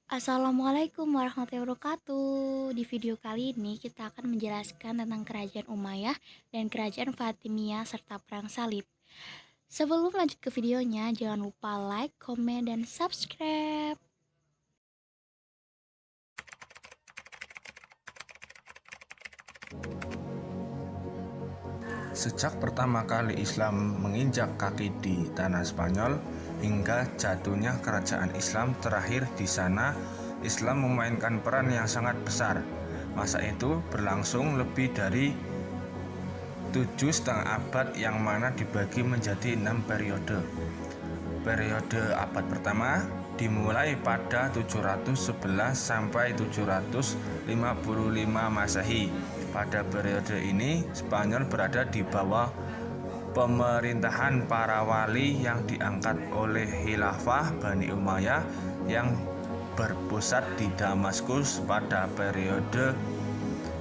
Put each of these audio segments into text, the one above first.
Assalamualaikum warahmatullahi wabarakatuh. Di video kali ini kita akan menjelaskan tentang kerajaan Umayyah dan kerajaan Fatimiyah serta perang salib. Sebelum lanjut ke videonya, jangan lupa like, komen, dan subscribe. Sejak pertama kali Islam menginjak kaki di tanah Spanyol hingga jatuhnya kerajaan Islam terakhir di sana, Islam memainkan peran yang sangat besar. Masa itu berlangsung lebih dari 7,5 abad yang mana dibagi menjadi 6 periode. Periode abad pertama dimulai pada 711 sampai 755 Masehi. Pada periode ini, Spanyol berada di bawah pemerintahan para wali yang diangkat oleh Khilafah Bani Umayyah yang berpusat di Damaskus. Pada periode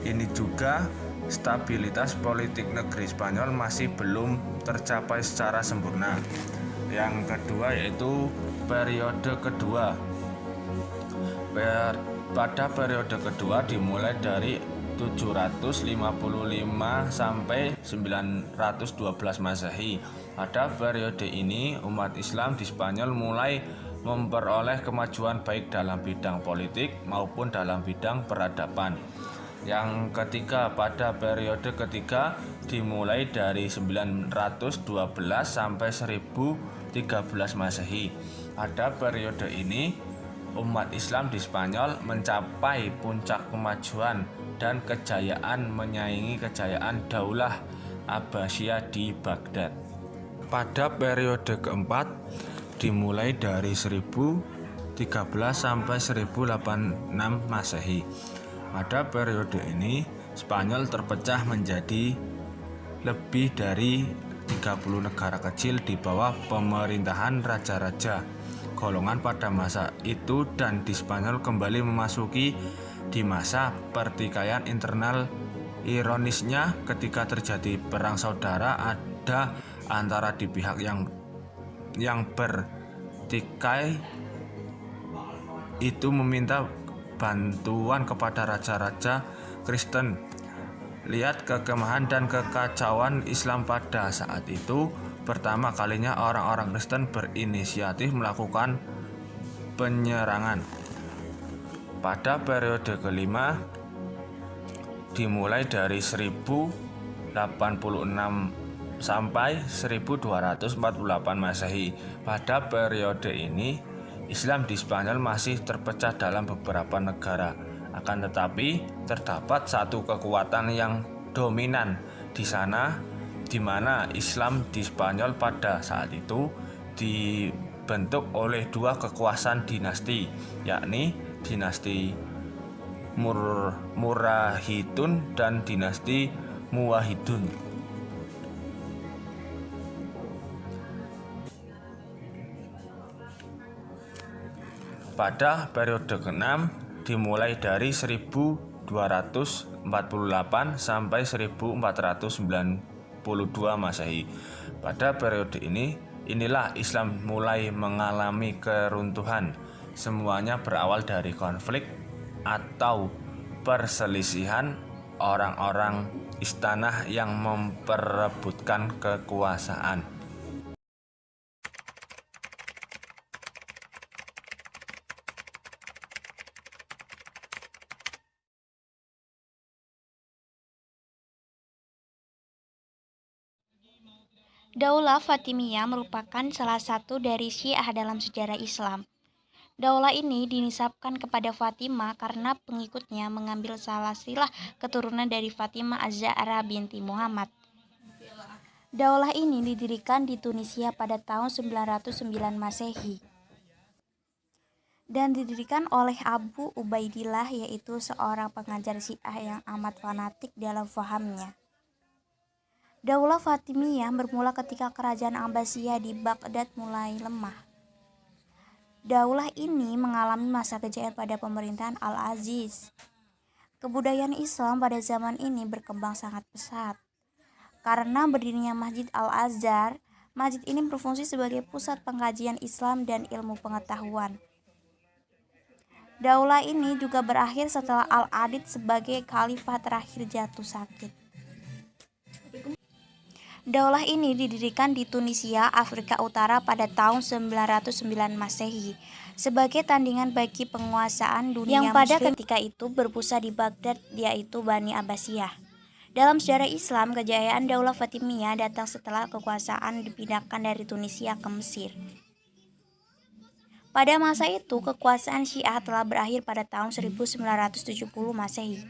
ini juga stabilitas politik negeri Spanyol masih belum tercapai secara sempurna. Yang kedua yaitu periode kedua. Pada periode kedua dimulai dari 755 sampai 912 Masehi. Pada periode ini umat Islam di Spanyol mulai memperoleh kemajuan baik dalam bidang politik maupun dalam bidang peradaban. Yang ketiga, pada periode ketiga dimulai dari 912 sampai 1013 Masehi. Pada periode ini umat Islam di Spanyol mencapai puncak kemajuan dan kejayaan menyaingi kejayaan Daulah Abbasiyah di Baghdad. Pada periode keempat dimulai dari 1013 sampai 1086 Masehi. Pada periode ini Spanyol terpecah menjadi lebih dari 30 negara kecil di bawah pemerintahan raja-raja golongan pada masa itu, dan di Spanyol kembali memasuki di masa pertikaian internal. Ironisnya, ketika terjadi perang saudara ada antara di pihak yang bertikai itu meminta bantuan kepada raja-raja Kristen. Lihat kekemahan dan kekacauan Islam pada saat itu. Pertama kalinya orang-orang Kristen berinisiatif melakukan penyerangan. Pada periode kelima dimulai dari 1086 sampai 1248 Masehi. Pada periode ini Islam di Spanyol masih terpecah dalam beberapa negara. Akan tetapi terdapat satu kekuatan yang dominan di sana, di mana Islam di Spanyol pada saat itu dibentuk oleh dua kekuasaan dinasti, yakni dinasti Murahidun dan dinasti Muwahhidun. Pada periode ke-6 dimulai dari 1248 sampai 1492 Masehi. Pada periode inilah Islam mulai mengalami keruntuhan. Semuanya berawal dari konflik atau perselisihan orang-orang istana yang memperebutkan kekuasaan. Daulah Fatimiyah merupakan salah satu dari Syiah dalam sejarah Islam. Daulah ini dinisabkan kepada Fatimah karena pengikutnya mengambil silsilah keturunan dari Fatimah Az-Zahra binti Muhammad. Daulah ini didirikan di Tunisia pada tahun 909 Masehi dan didirikan oleh Abu Ubaidillah, yaitu seorang pengajar Syiah yang amat fanatik dalam fahamnya. Daulah Fatimiyah bermula ketika kerajaan Abbasiyah di Baghdad mulai lemah. Daulah ini mengalami masa kejayaan pada pemerintahan Al-Aziz. Kebudayaan Islam pada zaman ini berkembang sangat pesat. Karena berdirinya Masjid Al-Azhar, masjid ini berfungsi sebagai pusat pengkajian Islam dan ilmu pengetahuan. Daulah ini juga berakhir setelah Al-Adid sebagai khalifah terakhir jatuh sakit. Daulah ini didirikan di Tunisia, Afrika Utara pada tahun 909 Masehi sebagai tandingan bagi penguasaan dunia yang pada ketika itu berpusat di Baghdad, yaitu Bani Abbasiyah. Dalam sejarah Islam, kejayaan Daulah Fatimiyah datang setelah kekuasaan dipindahkan dari Tunisia ke Mesir. Pada masa itu, kekuasaan Syiah telah berakhir pada tahun 1970 Masehi.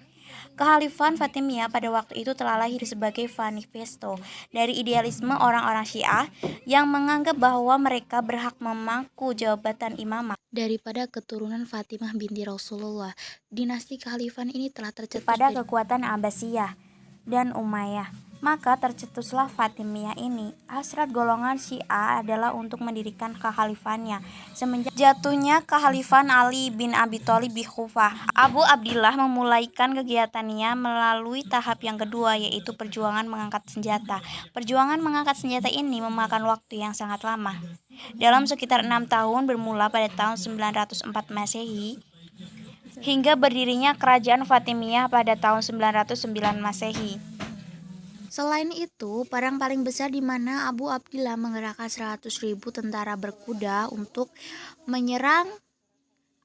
Kekhalifan Fatimiyah pada waktu itu telah lahir sebagai manifesto dari idealisme orang-orang Syiah yang menganggap bahwa mereka berhak memangku jabatan imamah daripada keturunan Fatimah binti Rasulullah. Dinasti kekhalifan ini telah tercetus pada kekuatan Abbasiyah dan Umayyah. Maka tercetuslah Fatimiyah ini. Hasrat golongan Syiah adalah untuk mendirikan kekhalifannya. Semenjak jatuhnya Kekhalifan Ali bin Abi Thalib di Kufah, Abu Abdillah memulaikan kegiatannya melalui tahap yang kedua, yaitu perjuangan mengangkat senjata. Perjuangan mengangkat senjata ini memakan waktu yang sangat lama. Dalam sekitar 6 tahun bermula pada tahun 904 Masehi hingga berdirinya kerajaan Fatimiyah pada tahun 909 Masehi. Selain itu, perang paling besar di mana Abu Abdillah mengerahkan 100.000 tentara berkuda untuk menyerang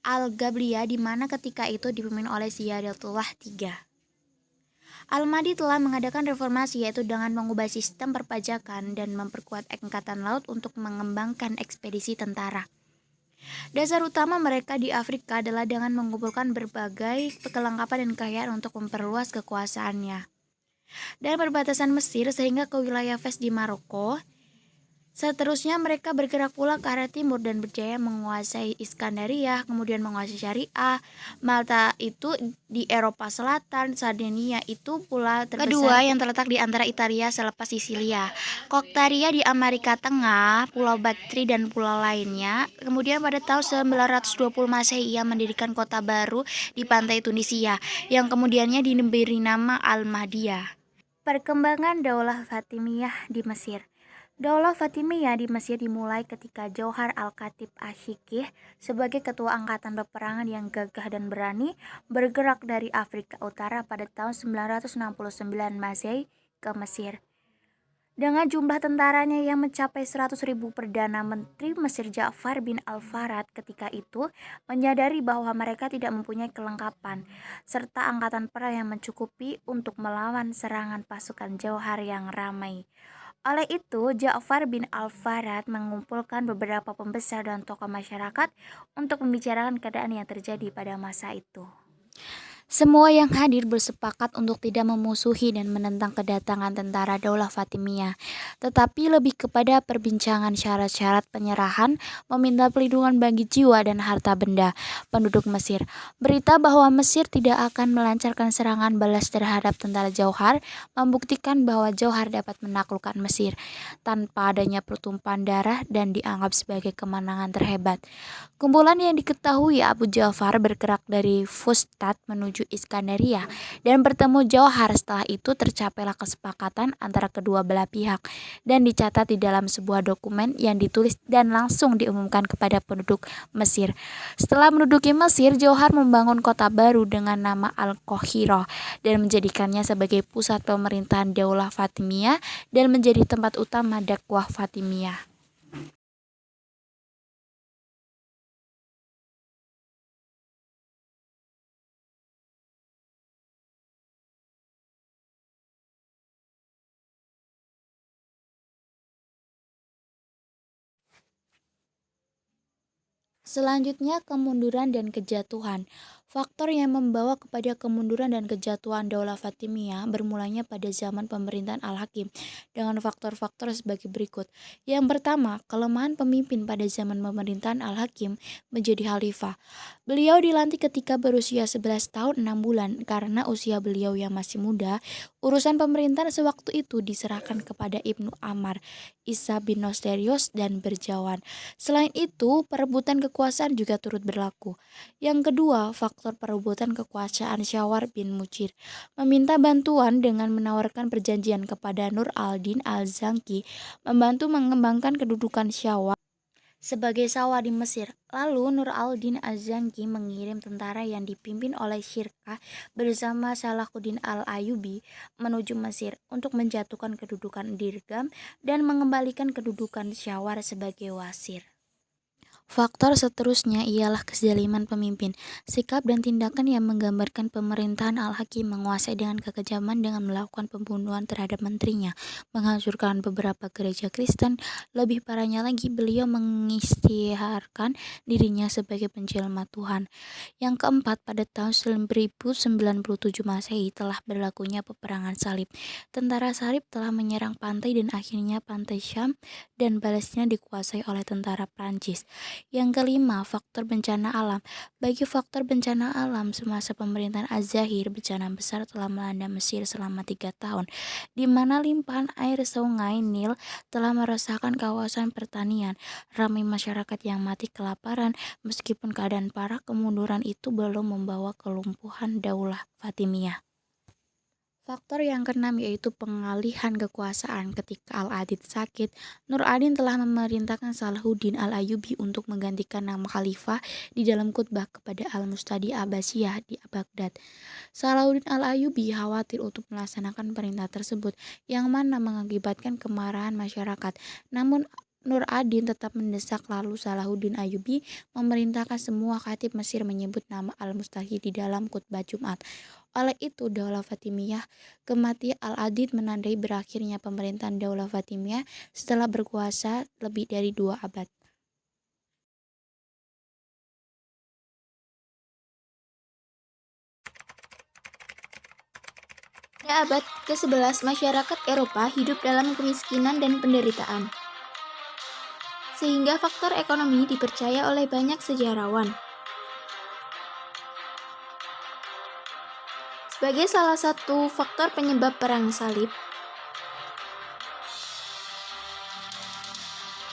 Al-Gabliyah, di mana ketika itu dipimpin oleh Ziyadullah III. Al-Mahdi telah mengadakan reformasi, yaitu dengan mengubah sistem perpajakan dan memperkuat angkatan laut untuk mengembangkan ekspedisi tentara. Dasar utama mereka di Afrika adalah dengan mengumpulkan berbagai kelengkapan dan kekayaan untuk memperluas kekuasaannya dan perbatasan Mesir sehingga ke wilayah Fez di Maroko. Seterusnya mereka bergerak pula ke arah timur dan berjaya menguasai Iskandaria, kemudian menguasai Syariah. Malta itu di Eropa Selatan, Sardinia itu pula terbesar kedua yang terletak di antara Italia selepas Sisilia, Koktaria di Amerika Tengah, Pulau Baktri dan pulau lainnya. Kemudian pada tahun 920 Masehi ia mendirikan kota baru di pantai Tunisia yang kemudiannya diberi nama Al-Mahdiyah. Perkembangan Daulah Fatimiyah di Mesir. Daulah Fatimiyah di Mesir dimulai ketika Jauhar Al-Khatib Asy-Syiqih sebagai ketua angkatan peperangan yang gagah dan berani bergerak dari Afrika Utara pada tahun 969 Masehi ke Mesir. Dengan jumlah tentaranya yang mencapai 100.000, Perdana Menteri Mesir Ja'far bin Al-Farad ketika itu menyadari bahwa mereka tidak mempunyai kelengkapan serta angkatan perang yang mencukupi untuk melawan serangan pasukan Jauhar yang ramai. Oleh itu, Ja'far bin Al-Farad mengumpulkan beberapa pembesar dan tokoh masyarakat untuk membicarakan keadaan yang terjadi pada masa itu. Semua yang hadir bersepakat untuk tidak memusuhi dan menentang kedatangan tentara Daulah Fatimiyah, tetapi lebih kepada perbincangan syarat-syarat penyerahan, meminta perlindungan bagi jiwa dan harta benda penduduk Mesir. Berita bahwa Mesir tidak akan melancarkan serangan balas terhadap tentara Jauhar membuktikan bahwa Jauhar dapat menaklukkan Mesir tanpa adanya pertumpahan darah dan dianggap sebagai kemenangan terhebat. Kumpulan yang diketahui Abu Ja'far bergerak dari Fustat menuju Iskandaria dan bertemu Jauhar. Setelah itu tercapailah kesepakatan antara kedua belah pihak dan dicatat di dalam sebuah dokumen yang ditulis dan langsung diumumkan kepada penduduk Mesir. Setelah menduduki Mesir, Jauhar membangun kota baru dengan nama Al-Qahirah dan menjadikannya sebagai pusat pemerintahan Daulah Fatimiyah dan menjadi tempat utama dakwah Fatimiyah. Selanjutnya, kemunduran dan kejatuhan. Faktor yang membawa kepada kemunduran dan kejatuhan Daulah Fatimiyah bermulanya pada zaman pemerintahan Al-Hakim dengan faktor-faktor sebagai berikut. Yang pertama, kelemahan pemimpin pada zaman pemerintahan Al-Hakim menjadi khalifah. Beliau dilantik ketika berusia 11 tahun 6 bulan. Karena usia beliau yang masih muda, urusan pemerintahan sewaktu itu diserahkan kepada Ibnu Ammar, Isa bin Nosterios, dan Berjawan. Selain itu, perebutan kekuasaan juga turut berlaku. Yang kedua, faktor perebutan kekuasaan Syawar bin Mucir meminta bantuan dengan menawarkan perjanjian kepada Nur al-Din al-Zanki membantu mengembangkan kedudukan Syawar sebagai sawah di Mesir. Lalu Nur al-Din Az-Zanki mengirim tentara yang dipimpin oleh Syirkah bersama Salahuddin al-Ayyubi menuju Mesir untuk menjatuhkan kedudukan Dirgam dan mengembalikan kedudukan Syawar sebagai wasir. Faktor seterusnya ialah kezaliman pemimpin, sikap dan tindakan yang menggambarkan pemerintahan Al-Hakim menguasai dengan kekejaman dengan melakukan pembunuhan terhadap menterinya, menghancurkan beberapa gereja Kristen, lebih parahnya lagi beliau mengisytiharkan dirinya sebagai penjelma Tuhan. Yang keempat, pada tahun 1097 Masehi telah berlakunya peperangan salib. Tentara salib telah menyerang pantai dan akhirnya pantai Syam dan Palestina dikuasai oleh tentara Prancis. Yang kelima, faktor bencana alam. Bagi faktor bencana alam, semasa pemerintahan Az-Zahir, bencana besar telah melanda Mesir selama 3 tahun, di mana limpahan air sungai Nil telah meresahkan kawasan pertanian. Ramai masyarakat yang mati kelaparan, meskipun keadaan parah, kemunduran itu belum membawa kelumpuhan Daulah Fatimiyah. Faktor yang keenam yaitu pengalihan kekuasaan. Ketika Al-Adid sakit, Nur ad-Din telah memerintahkan Salahuddin al-Ayyubi untuk menggantikan nama khalifah di dalam khutbah kepada Al-Mustadi Abbasiyah di Baghdad. Salahuddin al-Ayyubi khawatir untuk melaksanakan perintah tersebut, yang mana mengakibatkan kemarahan masyarakat. Namun Nur ad-Din tetap mendesak, lalu Salahuddin Ayyubi memerintahkan semua khatib Mesir menyebut nama Al-Mustadi di dalam khutbah Jumat. Oleh itu, Daulah Fatimiyah, kematian Al-Adid menandai berakhirnya pemerintahan Daulah Fatimiyah setelah berkuasa lebih dari 2 abad. Pada abad ke-11, masyarakat Eropa hidup dalam kemiskinan dan penderitaan, sehingga faktor ekonomi dipercaya oleh banyak sejarawan sebagai salah satu faktor penyebab perang salib.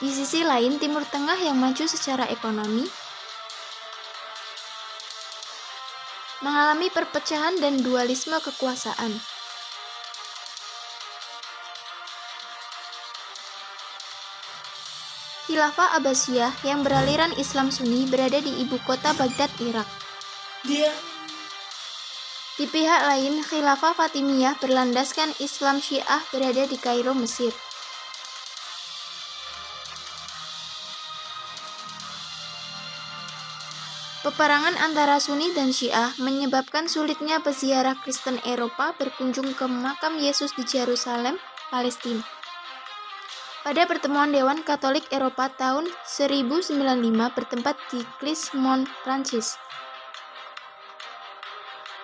Di sisi lain, Timur Tengah yang maju secara ekonomi mengalami perpecahan dan dualisme kekuasaan. Khilafah Abbasiyah yang beraliran Islam Sunni berada di ibu kota Baghdad, Irak. Di pihak lain, Khilafah Fatimiyah berlandaskan Islam Syiah berada di Kairo, Mesir. Peperangan antara Sunni dan Syiah menyebabkan sulitnya peziarah Kristen Eropa berkunjung ke makam Yesus di Yerusalem, Palestina. Pada pertemuan Dewan Katolik Eropa tahun 1095 bertempat di Clismont, Prancis,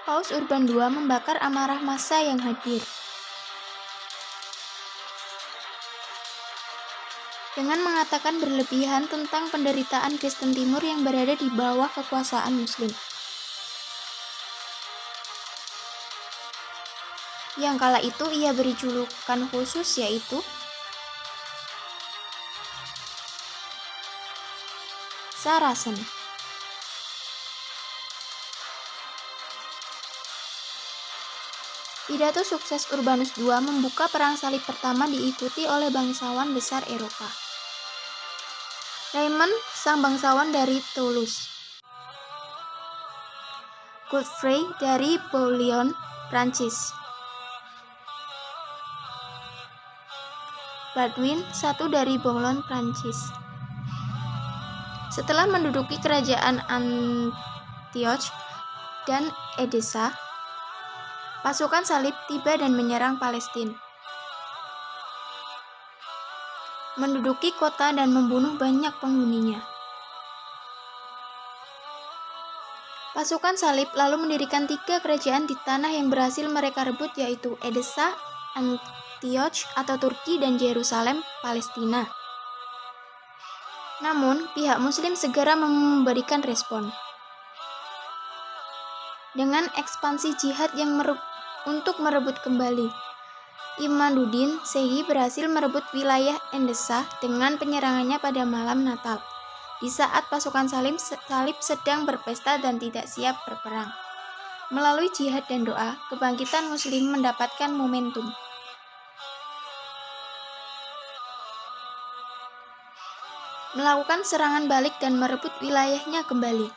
Paus Urban II membakar amarah massa yang hadir. Dengan mengatakan berlebihan tentang penderitaan Kristen Timur yang berada di bawah kekuasaan Muslim, yang kala itu ia beri julukan khusus yaitu Saracen. Pidato sukses Urbanus II membuka perang salib pertama diikuti oleh bangsawan besar Eropa. Raymond, sang bangsawan dari Toulouse. Godfrey dari Bouillon, Prancis. Baldwin I dari Bouillon, Prancis. Setelah menduduki kerajaan Antioch dan Edessa, pasukan salib tiba dan menyerang Palestina, menduduki kota dan membunuh banyak penghuninya. Pasukan salib lalu mendirikan 3 kerajaan di tanah yang berhasil mereka rebut, yaitu Edessa, Antioch atau Turki, dan Yerusalem, Palestina. Namun, pihak Muslim segera memberikan respon dengan ekspansi jihad yang untuk merebut kembali. Imaduddin Seghi berhasil merebut wilayah Edessa dengan penyerangannya pada malam Natal, di saat pasukan salib sedang berpesta dan tidak siap berperang. Melalui jihad dan doa, kebangkitan Muslim mendapatkan momentum. melakukan serangan balik dan merebut wilayahnya kembali.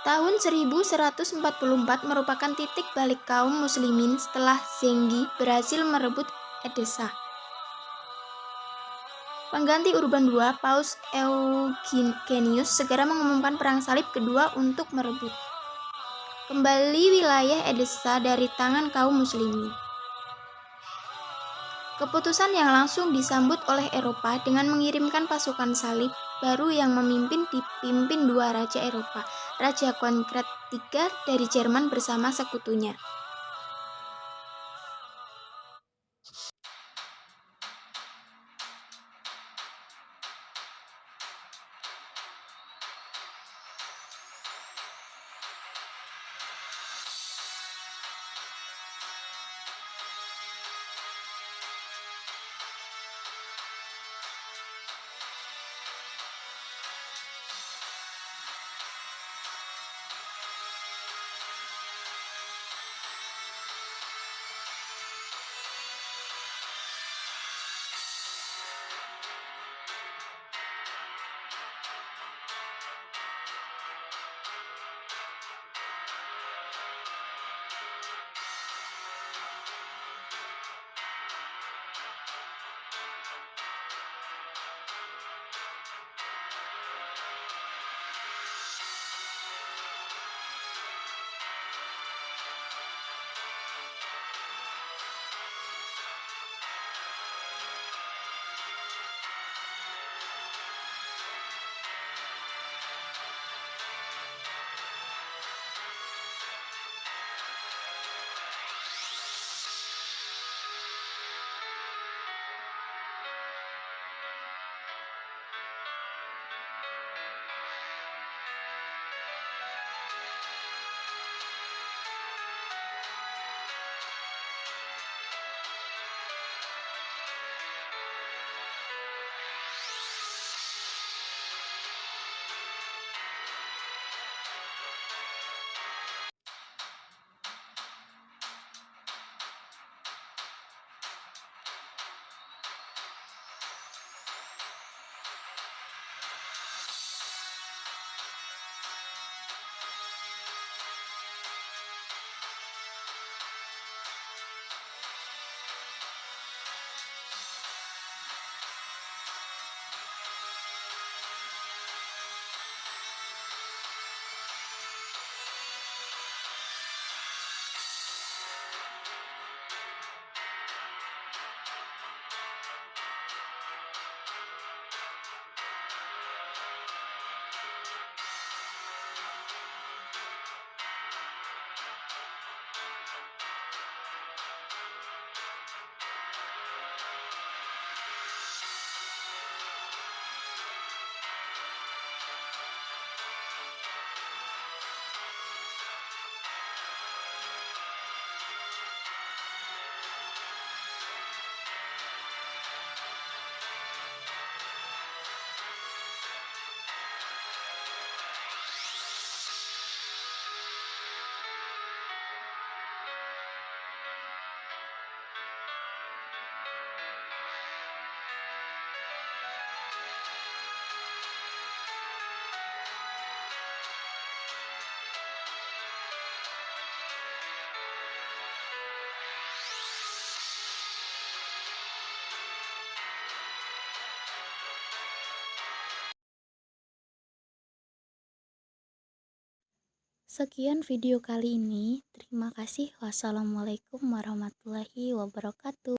Tahun 1144 merupakan titik balik kaum muslimin setelah Zenggi berhasil merebut Edessa. Pengganti Urban II, Paus Eugenius segera mengumumkan perang salib kedua untuk merebut kembali wilayah Edessa dari tangan kaum muslimin. Keputusan yang langsung disambut oleh Eropa dengan mengirimkan pasukan salib baru yang dipimpin dua raja Eropa, Raja Konrad III dari Jerman bersama sekutunya. Sekian video kali ini. Terima kasih. Wassalamualaikum warahmatullahi wabarakatuh.